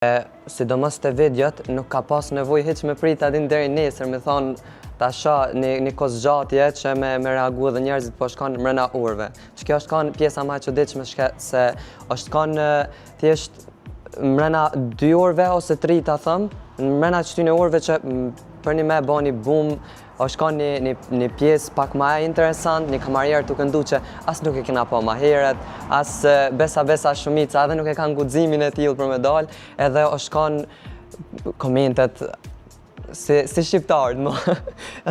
Sidomos të videot, nuk ka pas nevojë hiç me prit adin deri nesër, me thonë tasha një kos gjatje që me reagu edhe njerëzit po shkon mrena urve. Që kjo është kanë pjesa ma e çuditshme se është kanë thjesht mrena 2 orëve ose 3 ta thëm, mrena këtyne orëve që për një me bani bum, është kanë një pjesë pak ma e interesant, një kamarier të këndu që as nuk e kena po ma heret, as besa shumica, edhe nuk e kanë guximin e tillë për me dalë, edhe është kanë komentet si shqiptarët,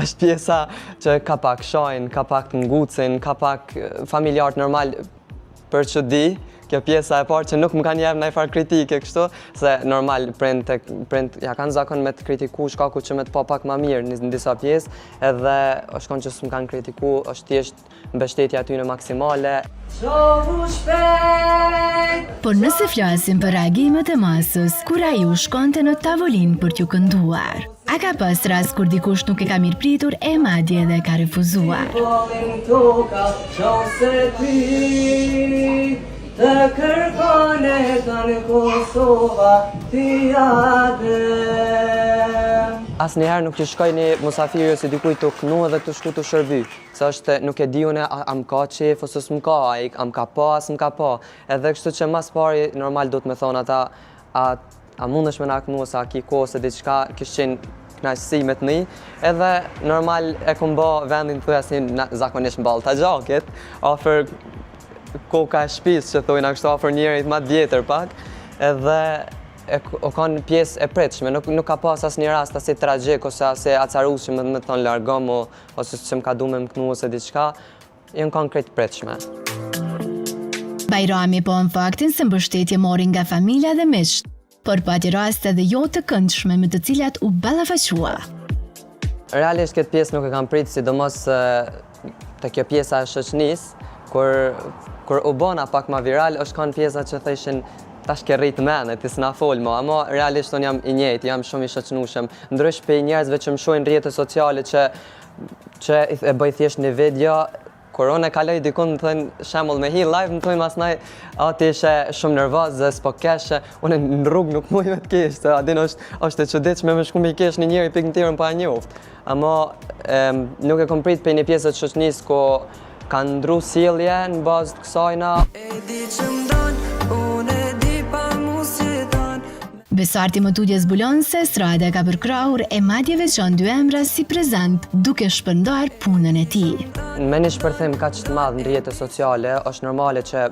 është pjesa që ka pak shajnë, ka pak ngucin, ka pak familjarët normal për që di, kjo pjesa e parë që nuk më kanë jepë ndonjë kritike kështu, se normal prind ja kanë zakon me të kritiku shkaku që me të pa pak ma mirë në disa pjesë, edhe është konë që s'më kanë kritiku, është thjesht mbështetja aty në maksimale. Por nëse flasim për reagimet e masës, kur ai u shkonte në tavolinë për t'ju kënduar, a ka pas rast kur dikush nuk e ka mirëpritur e madje edhe ka refuzuar? Të kërkone të në Kosova t'i adem. Asnjëherë nuk të shkoj një musafiri ose dikuj të kënu edhe të shku të shërby. Se është nuk e diune a m'ka qef ose s'm'ka, a m'ka pa, a s'm'ka pa. Edhe kështu që mas pari normal do të me thonë ata a mundesh me na kënu ose a ki ko ose diçka kishë qenë knaqësi me të mi. Edhe normal e kom ba vendin të thuja si zakonisht m'ballë ta gjakit, ofër koka e shtëpisë që thojnë kështu afër njerit ma të vjetër pak, edhe o kanë pjesë e pritshme, nuk ka pas asnjë rast as tragjik ose as acarus që më thonë largom ose që më ka du me më kënu ose diçka, janë konkret pritshme. Bajrami po në faktin se mbështetje mori nga familja dhe miqt, por pati raste dhe jo të këndshme me të cilat u ballafaqua. Realisht këtë pjesë nuk e kam prit, sidomos te kjo pjesa e shoqënisë, kur u bona pak ma viral, është kanë pjesa që thëshin tash ke rrit mene, ti s'na fol mo, ama realisht unë jam i njëjtë, jam shumë i shoqënushëm, ndrysh për njerëzve që më shohin rrjete sociale që e bëj thjesht një video, kur unë e kaloj dikun më thënë shembull me hi live, më thënë masnaj, ti ishe shumë nervoz dhe s'po keshe, unë në rrugë nuk muj me t'kesh, se adin është e çuditshme me shku me i kesh një njeri pik në tjerën pa e njoft, ama nuk e kom prit për një pjesë të shoqënisë ku kanë ndru sjellje në bazë të kësajna. Besarti Mëtudjes zbulon se Strada ka përkrahur e madje veçon 2 emra si prezant duke shpërndar punën e tij. Me një shpërthim kaq të madh në rrjete sociale, është normale që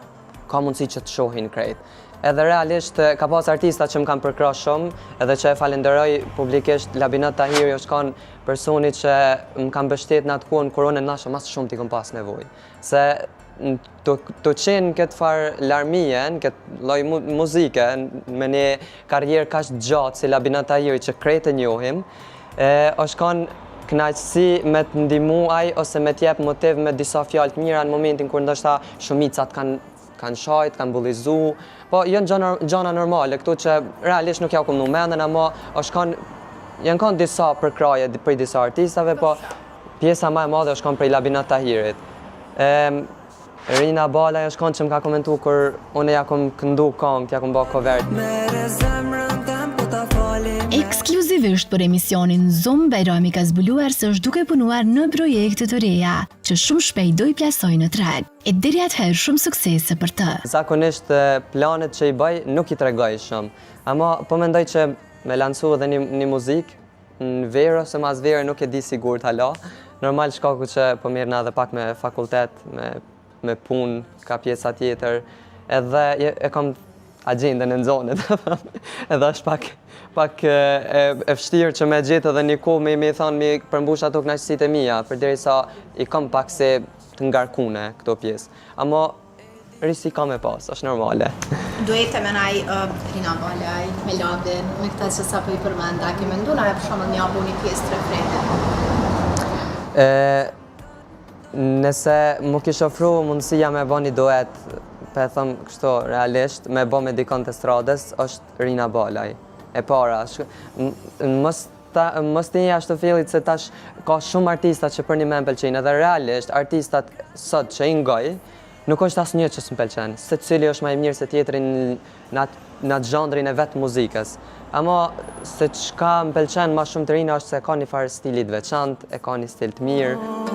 ka mundësi që të shohin krejt. Edhe realisht ka pas artista që më kanë përkrah shumë, edhe që e falenderoj publikisht Labinat Tahiri është kanë personi që më kanë mbështet në atë kohën kur unë nasha mas shumë t'i kom pas nevojë. Se të qenë këtë farë larmien, këtë lloj muzike, me një karrierë kaq gjatë si Labinat Tahiri që krejt e njohim, është kanë kënaqësi me të ndihmuaj ose me t'jep motiv me disa fjalë të mira në momentin kur ndoshta shumicat kanë shajt, kanë bullizu, po janë gjana normale, këtu që realisht nuk ja kom në mendën, ama janë kanë disa përkraje për disa artistave, po pjesa ma e madhe është kanë prej Labinat Tahirit. Rina Balaj është kanë që më ka komentu kur unë ja kom këndu këngë, ja kom ba cover. Ekskluzivisht për emisionin Zoom, Bajrami ka zbuluar se është duke punuar në projekte të reja, që shumë shpejt do i plasoj në treg, e deri atëherë shumë suksese për të. Zakonisht planet që i bëj nuk i tregoj shumë, ama po mendoj që me lancu edhe një muzikë, në verë ose mas verë nuk e di sigurt hala. Normal shkaku që po mirë na edhe pak me fakultet, me punë, ka pjesa tjetër, edhe e kam agjendën e nxonit, edhe është pak e vështirë që me gjetë edhe një kohë me thonë mi përmbush ato kënaqësitë e mia, përderisa i kam pak se të ngarkune këto pjesë. Ama risi ka me pas, është normale. Duhet e menaj Rina Balaj, me Ladin, me këta që sa për i përmenda, ke mendu na e për shumë një abu një pjesë të refrenit? Nëse më kishë ofru mundësia me bo një duet, për e thëmë kështu realisht, me bo me dikon të stradës, është Rina Balaj. E para, mos të një ashtë të fillit se tash ka shumë artistat që për një me më pëlqenë, edhe realisht artistat sot që i ngoj, nuk është asë një që së më pëlqenë, se cili është ma i mirë se tjetërin në atë në xhandrin e vetë muzikës. Ama se çka më pëlqen më shumë të rinj është se ka një farë stili të veçantë, e ka një stil të mirë.